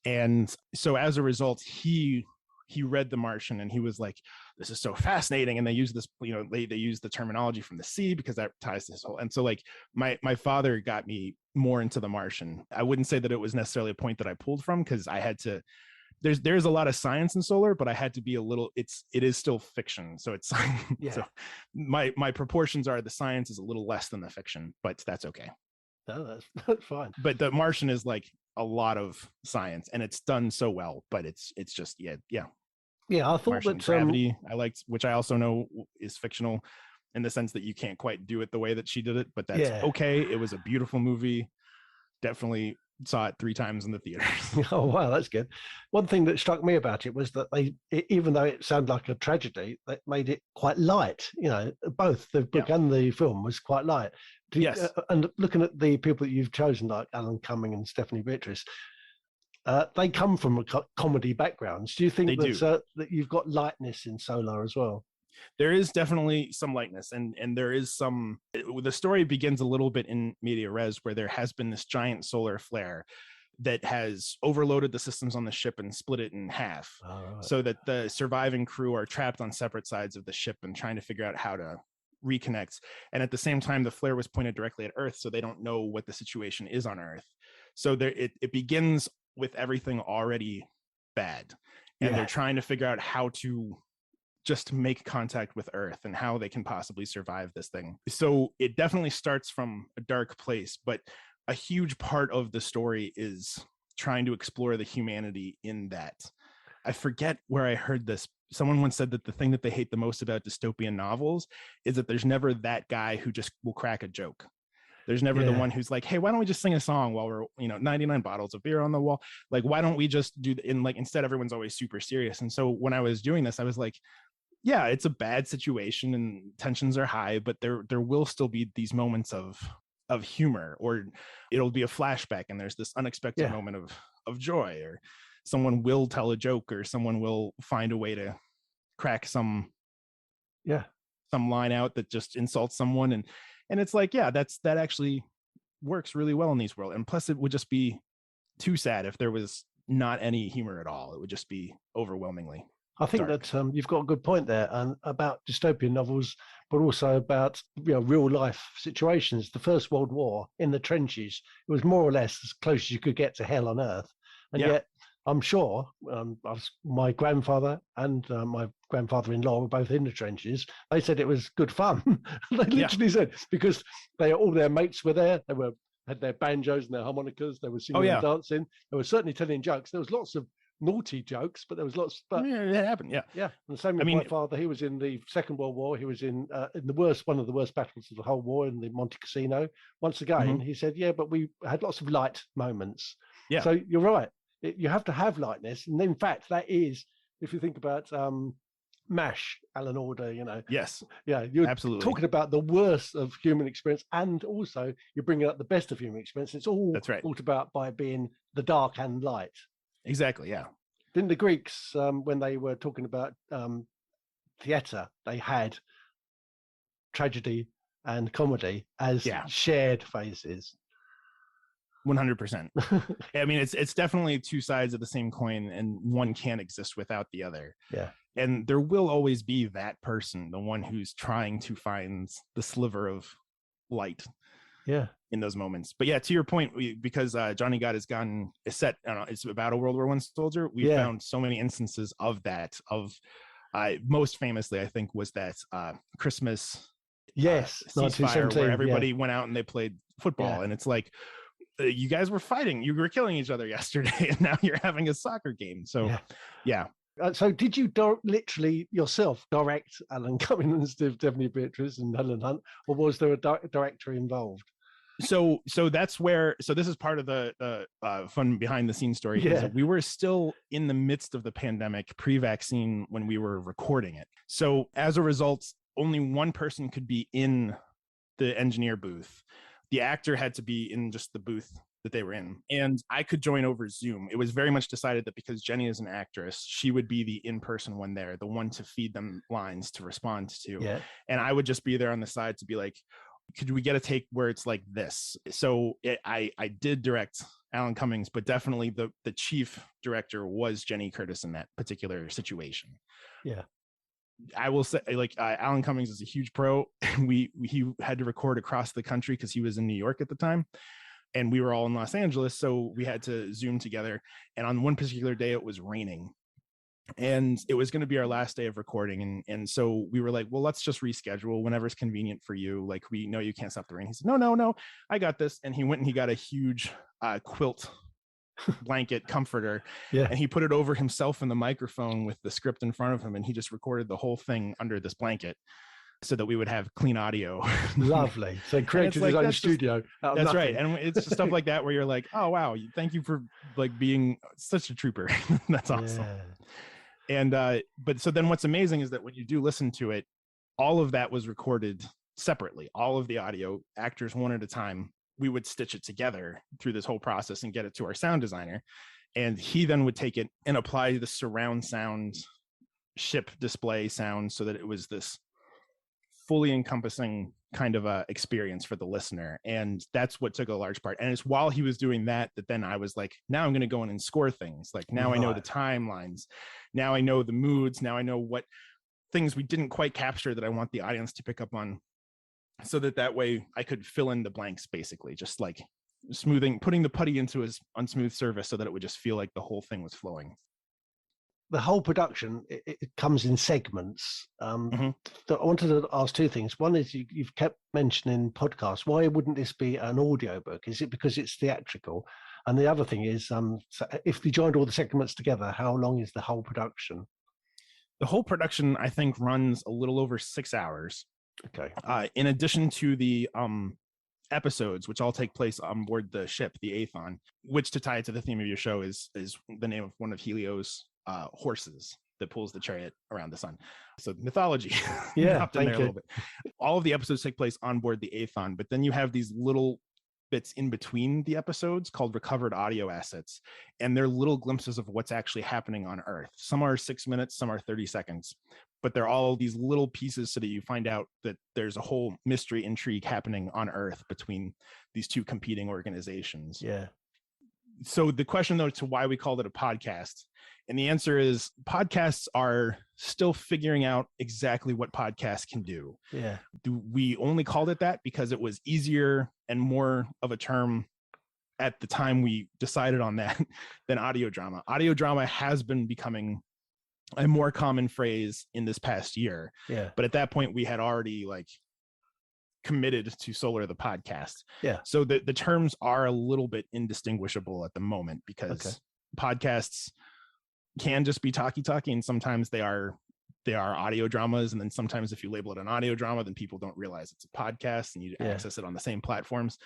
Speaker 3: And so as a result, he he read The Martian and he was like, this is so fascinating. And they use this, they use the terminology from the sea because that ties to this whole. And so like my father got me more into The Martian. I wouldn't say that it was necessarily a point that I pulled from, because I had to, there's a lot of science in solar, but I had to be a little, it is still fiction. So it's, so my proportions are the science is a little less than the fiction, but that's okay.
Speaker 2: No, that's fine.
Speaker 3: But The Martian is like a lot of science and it's done so well, but it's just, yeah.
Speaker 2: Yeah, I thought
Speaker 3: Martian
Speaker 2: that
Speaker 3: Gravity, I liked, which I also know is fictional in the sense that you can't quite do it the way that she did it, but that's okay. It was a beautiful movie. Definitely saw it 3 times in the theaters.
Speaker 2: Oh, wow, that's good. One thing that struck me about it was that even though it sounded like a tragedy, they made it quite light. Both the book and the film was quite light.
Speaker 3: Yes.
Speaker 2: And looking at the people that you've chosen, like Helen Cumming and Stephanie Beatriz, they come from comedy backgrounds. Do you think that you've got lightness in Solar as well?
Speaker 3: There is definitely some lightness, and there is some. The story begins a little bit in media res, where there has been this giant solar flare that has overloaded the systems on the ship and split it in half, so that the surviving crew are trapped on separate sides of the ship and trying to figure out how to reconnect. And at the same time, the flare was pointed directly at Earth, so they don't know what the situation is on Earth. So it begins with everything already bad, and they're trying to figure out how to just make contact with Earth and how they can possibly survive this thing. So it definitely starts from a dark place, but a huge part of the story is trying to explore the humanity in that. I forget where I heard this. Someone once said that the thing that they hate the most about dystopian novels is that there's never that guy who just will crack a joke. There's never the one who's like, hey, why don't we just sing a song while we're, 99 bottles of beer on the wall? Like, why don't we just do instead everyone's always super serious. And so when I was doing this, I was like, yeah, it's a bad situation and tensions are high, but there will still be these moments of humor, or it'll be a flashback and there's this unexpected moment of joy, or someone will tell a joke, or someone will find a way to crack some line out that just insults someone. And it's like, that actually works really well in these worlds. And plus it would just be too sad if there was not any humor at all. It would just be overwhelmingly
Speaker 2: I think
Speaker 3: dark.
Speaker 2: that you've got a good point there, and about dystopian novels, but also about real life situations. The First World War in the trenches, it was more or less as close as you could get to hell on earth, and yet I'm sure my grandfather and my grandfather-in-law were both in the trenches. They said it was good fun. They literally said, because all their mates were there. They had their banjos and their harmonicas. They were singing and dancing. They were certainly telling jokes. There was lots of naughty jokes, but there was lots. But
Speaker 3: that happened. And
Speaker 2: the same with my father. He was in the Second World War. He was in one of the worst battles of the whole war, in the Monte Cassino. Once again, he said, but we had lots of light moments. So you're right. You have to have lightness, and in fact, that is, if you think about MASH, Alan Alda, you're
Speaker 3: absolutely
Speaker 2: talking about the worst of human experience, and also you're bringing up the best of human experience. It's all thought about by being the dark and light.
Speaker 3: Exactly.
Speaker 2: Didn't the Greeks, when they were talking about theatre, they had tragedy and comedy as shared phases?
Speaker 3: 100%. I mean, it's definitely two sides of the same coin, and one can't exist without the other. And there will always be that person, the one who's trying to find the sliver of light in those moments. But to your point, because Johnny God has gotten a set, it's about a World War I soldier. We found so many instances of that. Most famously, I think, was that Christmas ceasefire, where everybody went out and they played football, and it's like, you guys were fighting, you were killing each other yesterday, and now you're having a soccer game. So
Speaker 2: so did you literally yourself direct Alan Cumming and Stephanie Beatriz and Helen Hunt, or was there a director involved?
Speaker 3: So that's where, this is part of the fun behind the scenes story. Is that we were still in the midst of the pandemic, pre-vaccine, when we were recording it. So as a result, only one person could be in the engineer booth. The actor had to be in just the booth that they were in, and I could join over Zoom. It was very much decided that because Jenny is an actress, she would be the in-person one there, the one to feed them lines to respond to. And I would just be there on the side to be like, could we get a take where it's like this? So I did direct Alan Cummings, but definitely the chief director was Jenny Curtis in that particular situation.
Speaker 2: Yeah.
Speaker 3: I will say, like, Alan Cummings is a huge pro. He had to record across the country because he was in New York at the time, and we were all in Los Angeles, so we had to Zoom together. And on one particular day, it was raining, and it was going to be our last day of recording. And so we were like, well, let's just reschedule whenever's convenient for you. Like, we know you can't stop the rain. He said, no, I got this. And he went and he got a huge quilt blanket comforter, and he put it over himself and the microphone with the script in front of him, and he just recorded the whole thing under this blanket so that we would have clean audio.
Speaker 2: Lovely. So created his own studio.
Speaker 3: That's right. And it's just stuff like that where you're like, oh wow, thank you for like being such a trooper. That's awesome. And but so then what's amazing is that when you do listen to it, all of that was recorded separately, all of the audio, actors one at a time. We would stitch it together through this whole process and get it to our sound designer. And he then would take it and apply the surround sound ship display sound so that it was this fully encompassing kind of a experience for the listener. And that's what took a large part. And it's while he was doing that then I was like, now I'm going to go in and score things. Like now I know the timelines. Now I know the moods. Now I know what things we didn't quite capture that I want the audience to pick up on. So that way I could fill in the blanks, basically, just like putting the putty into his unsmooth surface so that it would just feel like the whole thing was flowing.
Speaker 2: The whole production, it comes in segments. I wanted to ask two things. One is you've kept mentioning podcasts. Why wouldn't this be an audiobook? Is it because it's theatrical? And the other thing is, so if we joined all the segments together, how long is the whole production?
Speaker 3: The whole production, I think, runs a little over 6 hours.
Speaker 2: Okay.
Speaker 3: In addition to the episodes, which all take place on board the ship, the Aethon, which, to tie it to the theme of your show, is the name of one of Helio's horses that pulls the chariot around the sun. So mythology.
Speaker 2: Yeah,
Speaker 3: in there a little bit. All of the episodes take place on board the Aethon, but then you have these little bits in between the episodes called recovered audio assets, and they're little glimpses of what's actually happening on Earth. Some are 6 minutes, some are 30 seconds, but they're all these little pieces so that you find out that there's a whole mystery intrigue happening on Earth between these two competing organizations.
Speaker 2: Yeah.
Speaker 3: So the question, though, to why we called it a podcast, and the answer is podcasts are still figuring out exactly what podcasts can do.
Speaker 2: Yeah.
Speaker 3: We only called it that because it was easier and more of a term at the time we decided on that than audio drama. Audio drama has been becoming a more common phrase in this past year.
Speaker 2: Yeah.
Speaker 3: But at that point, we had already committed to Solar the podcast.
Speaker 2: Yeah.
Speaker 3: So the terms are a little bit indistinguishable at the moment because podcasts can just be talkie, and sometimes they are audio dramas, and then sometimes if you label it an audio drama, then people don't realize it's a podcast and you access it on the same platforms.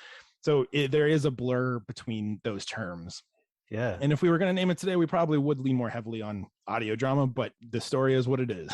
Speaker 3: So there is a blur between those terms.
Speaker 2: Yeah.
Speaker 3: And if we were going to name it today, we probably would lean more heavily on audio drama, but the story is what it is.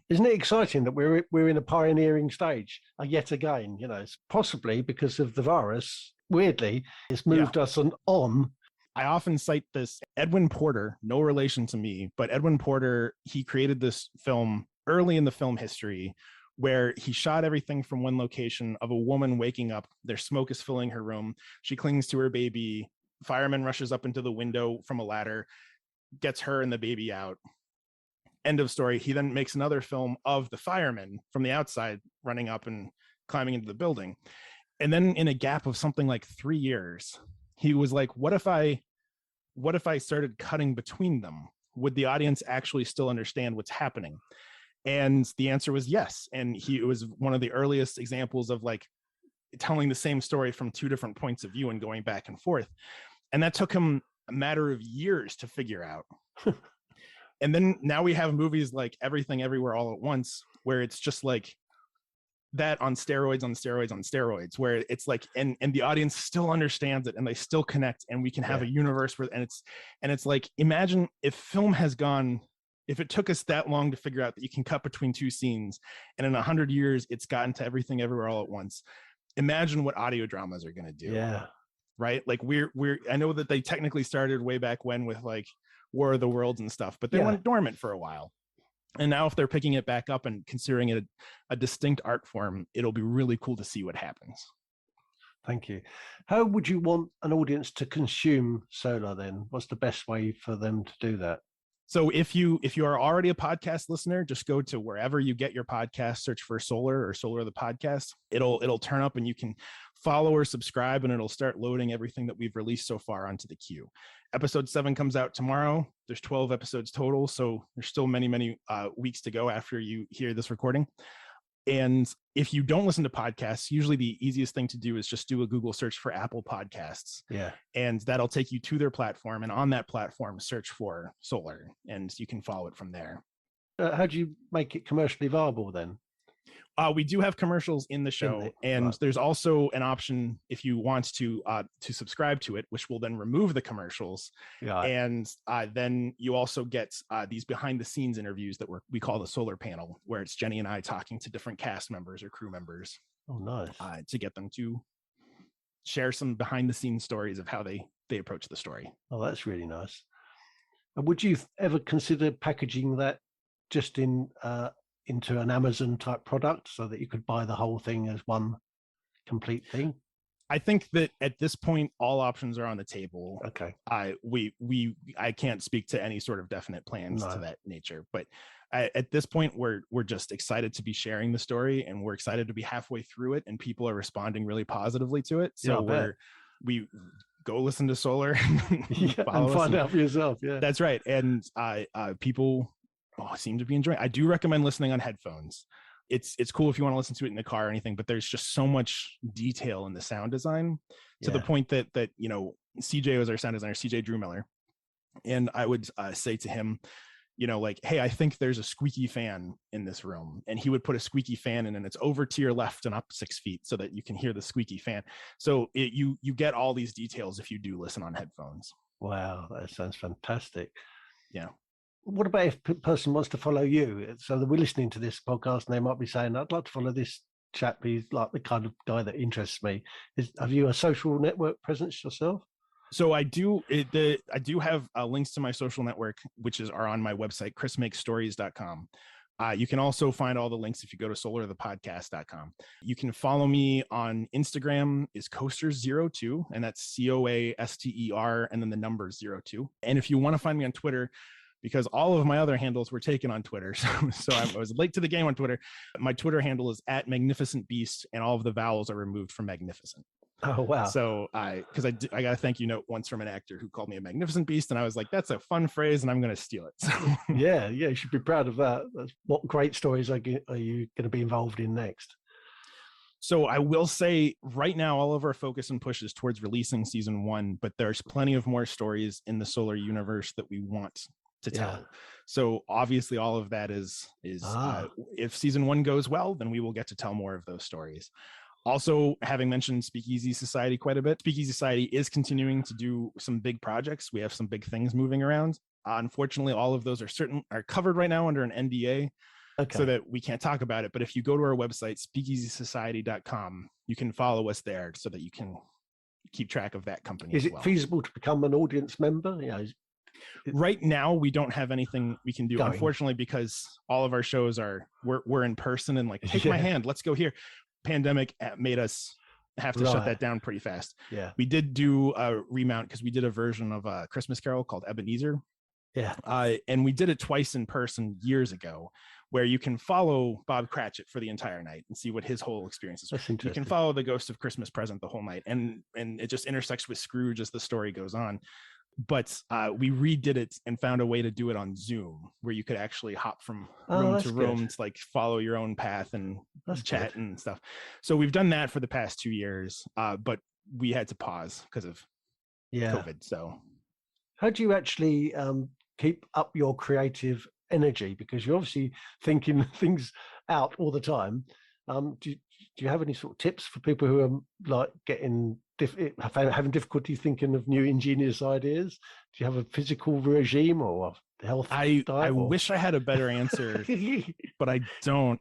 Speaker 2: Isn't it exciting that we're in a pioneering stage yet again? It's possibly because of the virus. Weirdly, it's moved us on.
Speaker 3: I often cite this Edwin Porter, no relation to me, but Edwin Porter, he created this film early in the film history where he shot everything from one location of a woman waking up. Their smoke is filling her room. She clings to her baby. Fireman rushes up into the window from a ladder, gets her and the baby out. End of story. He then makes another film of the fireman from the outside running up and climbing into the building. And then in a gap of something like 3 years, he was like, what if I started cutting between them? Would the audience actually still understand what's happening? And the answer was yes. And it was one of the earliest examples of telling the same story from two different points of view and going back and forth. And that took him a matter of years to figure out. And then now we have movies like Everything Everywhere All at Once, where it's just like that on steroids, where it's like, and the audience still understands it and they still connect, and we can have a universe where, and it's like, imagine if film has gone, if it took us that long to figure out that you can cut between two scenes, and in 100 years, it's gotten to Everything Everywhere All at Once. Imagine what audio dramas are going to do.
Speaker 2: Yeah.
Speaker 3: Right. Like I know that they technically started way back when with War of the Worlds and stuff, but they went dormant for a while. And now if they're picking it back up and considering it a distinct art form, it'll be really cool to see what happens.
Speaker 2: Thank you. How would you want an audience to consume solar then? What's the best way for them to do that?
Speaker 3: So if you are already a podcast listener, just go to wherever you get your podcast, search for Solar or Solar the Podcast. It'll turn up and you can follow or subscribe, and it'll start loading everything that we've released so far onto the queue. Episode 7 comes out tomorrow. There's 12 episodes total, so there's still many weeks to go after you hear this recording. And if you don't listen to podcasts, usually the easiest thing to do is just do a Google search for Apple Podcasts.
Speaker 2: Yeah.
Speaker 3: And that'll take you to their platform. And on that platform, search for Solar, and you can follow it from there.
Speaker 2: How do you make it commercially viable then?
Speaker 3: We do have commercials in the show, and there's also an option if you want to subscribe to it, which will then remove the commercials.
Speaker 2: Yeah.
Speaker 3: And then you also get these behind the scenes interviews that we call the Solar Panel, where it's Jenny and I talking to different cast members or crew members.
Speaker 2: Oh, nice.
Speaker 3: To get them to share some behind the scenes stories of how they approach the story.
Speaker 2: Oh, that's really nice. And would you ever consider packaging that just into an Amazon type product so that you could buy the whole thing as one complete thing?
Speaker 3: I think that at this point, all options are on the table.
Speaker 2: Okay.
Speaker 3: I can't speak to any sort of definite plans to that nature, but at this point, we're just excited to be sharing the story, and we're excited to be halfway through it, and people are responding really positively to it. So we go listen to Solar
Speaker 2: and find out for yourself. Yeah,
Speaker 3: that's right. And people seem to be enjoying it. I do recommend listening on headphones. It's cool if you want to listen to it in the car or anything, but there's just so much detail in the sound design to the point that CJ was our sound designer, CJ Drew Miller. And I would say to him, like, hey, I think there's a squeaky fan in this room. And he would put a squeaky fan in, and it's over to your left and up 6 feet so that you can hear the squeaky fan. So you get all these details if you do listen on headphones.
Speaker 2: Wow, that sounds fantastic.
Speaker 3: Yeah.
Speaker 2: What about if a person wants to follow you? So that we're listening to this podcast and they might be saying, I'd like to follow this chap. He's like the kind of guy that interests me. Have you a social network presence yourself?
Speaker 3: So I do. I do have links to my social network, which are on my website, chrismakestories.com. You can also find all the links if you go to solarthepodcast.com. You can follow me on Instagram is Coaster02, and that's COASTER, and then the number 02. And if you want to find me on Twitter, because all of my other handles were taken on Twitter. So I was late to the game on Twitter. My Twitter handle is @magnificentbeast, and all of the vowels are removed from magnificent.
Speaker 2: Oh, wow. So
Speaker 3: I got a thank you note once from an actor who called me a magnificent beast, and I was like, that's a fun phrase, and I'm going to steal it. So.
Speaker 2: Yeah, you should be proud of that. What great stories are you going to be involved in next?
Speaker 3: So I will say right now, all of our focus and push is towards releasing season 1, but there's plenty of more stories in the Solar universe that we want to tell. Yeah. So obviously all of that is if season 1 goes well, then we will get to tell more of those stories. Also, having mentioned Speakeasy Society quite a bit, Speakeasy Society is continuing to do some big projects. We have some big things moving around. Unfortunately, all of those are covered right now under an NDA, so that we can't talk about it. But if you go to our website, speakeasysociety.com, you can follow us there so that you can keep track of that company.
Speaker 2: Is it feasible to become an audience member? Yeah.
Speaker 3: Right now, we don't have anything we can do, unfortunately, because all of our shows we're in person and like, take my hand, let's go here. Pandemic made us have to shut that down pretty fast.
Speaker 2: Yeah.
Speaker 3: We did do a remount because we did a version of a Christmas Carol called Ebenezer.
Speaker 2: Yeah.
Speaker 3: And we did it twice in person years ago, where you can follow Bob Cratchit for the entire night and see what his whole experience is. You can follow the Ghost of Christmas Present the whole night, and it just intersects with Scrooge as the story goes on. But we redid it and found a way to do it on Zoom, where you could actually hop from room to room to like follow your own path and chat and stuff. So we've done that for the past 2 years, but we had to pause because of COVID. So
Speaker 2: how do you actually keep up your creative energy? Because you're obviously thinking things out all the time. Do you have any sort of tips for people who are like having difficulty thinking of new ingenious ideas? Do you have a physical regime or a health diet?
Speaker 3: I wish I had a better answer, but I don't.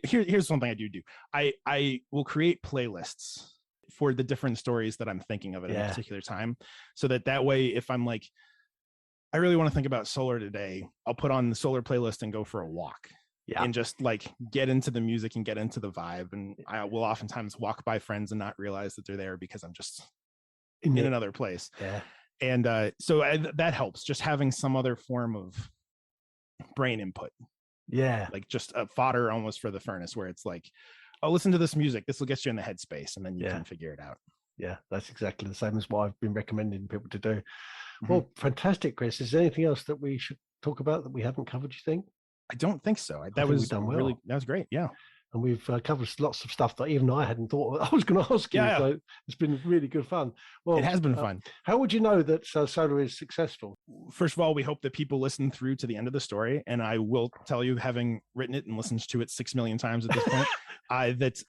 Speaker 3: Here's something I do. I will create playlists for the different stories that I'm thinking of at a particular time, so that way, if I'm like, I really want to think about solar today, I'll put on the solar playlist and go for a walk. Yeah. And just like get into the music and get into the vibe. And I will oftentimes walk by friends and not realize that they're there because I'm just in another place.
Speaker 2: Yeah.
Speaker 3: And that helps, just having some other form of brain input.
Speaker 2: Yeah.
Speaker 3: Like just a fodder almost for the furnace, where it's like, oh, listen to this music. This will get you in the headspace, and then you can figure it out.
Speaker 2: Yeah, that's exactly the same as what I've been recommending people to do. Well, fantastic, Chris. Is there anything else that we should talk about that we haven't covered, you think?
Speaker 3: I don't think so. That was great. Yeah.
Speaker 2: And we've covered lots of stuff that even I hadn't thought of. I was going to ask you. Yeah. So it's been really good fun. Well,
Speaker 3: it has been fun.
Speaker 2: How would you know that solar is successful?
Speaker 3: First of all, we hope that people listen through to the end of the story. And I will tell you, having written it and listened to it 6 million times at this point, that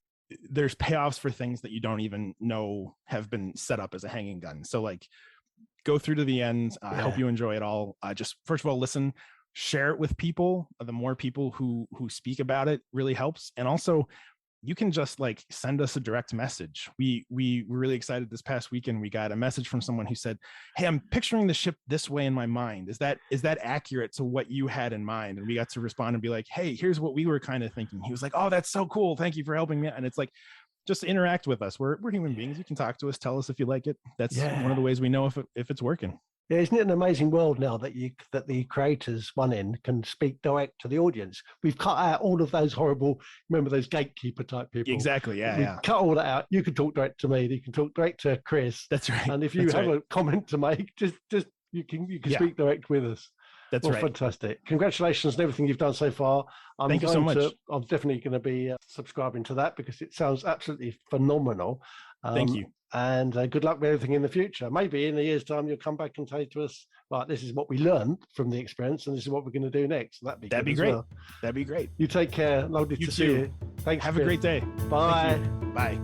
Speaker 3: there's payoffs for things that you don't even know have been set up as a hanging gun. So like, go through to the end. I hope you enjoy it all. Just first of all, listen, share it with people. The more people who speak about it really helps. And also, you can just like send us a direct message. We were really excited this past weekend. We got a message from someone who said, "Hey, I'm picturing the ship this way in my mind. Is that accurate to what you had in mind?" And we got to respond and be like, "Hey, here's what we were kind of thinking." He was like, "Oh, that's so cool. Thank you for helping me." And it's like, just interact with us. We're human beings. You can talk to us. Tell us if you like it. That's one of the ways we know if it's working.
Speaker 2: Yeah, isn't it an amazing world now that the creators, one end, can speak direct to the audience? We've cut out all of those horrible, remember those gatekeeper type people?
Speaker 3: Exactly. Yeah.
Speaker 2: Cut all that out. You can talk direct to me. You can talk direct to Chris.
Speaker 3: That's right.
Speaker 2: And if you have a comment to make, just you can speak direct with us.
Speaker 3: That's right.
Speaker 2: Fantastic. Congratulations on everything you've done so far.
Speaker 3: Thank you so much.
Speaker 2: I'm definitely going to be subscribing to that because it sounds absolutely phenomenal.
Speaker 3: Thank you.
Speaker 2: And good luck with everything in the future. Maybe in a year's time, you'll come back and say to us, "Right, this is what we learned from the experience, and this is what we're going to do next." So that'd be great.
Speaker 3: That'd be great.
Speaker 2: You take care. Lovely to see you. Thanks.
Speaker 3: Have a great day.
Speaker 2: Bye.
Speaker 3: Bye.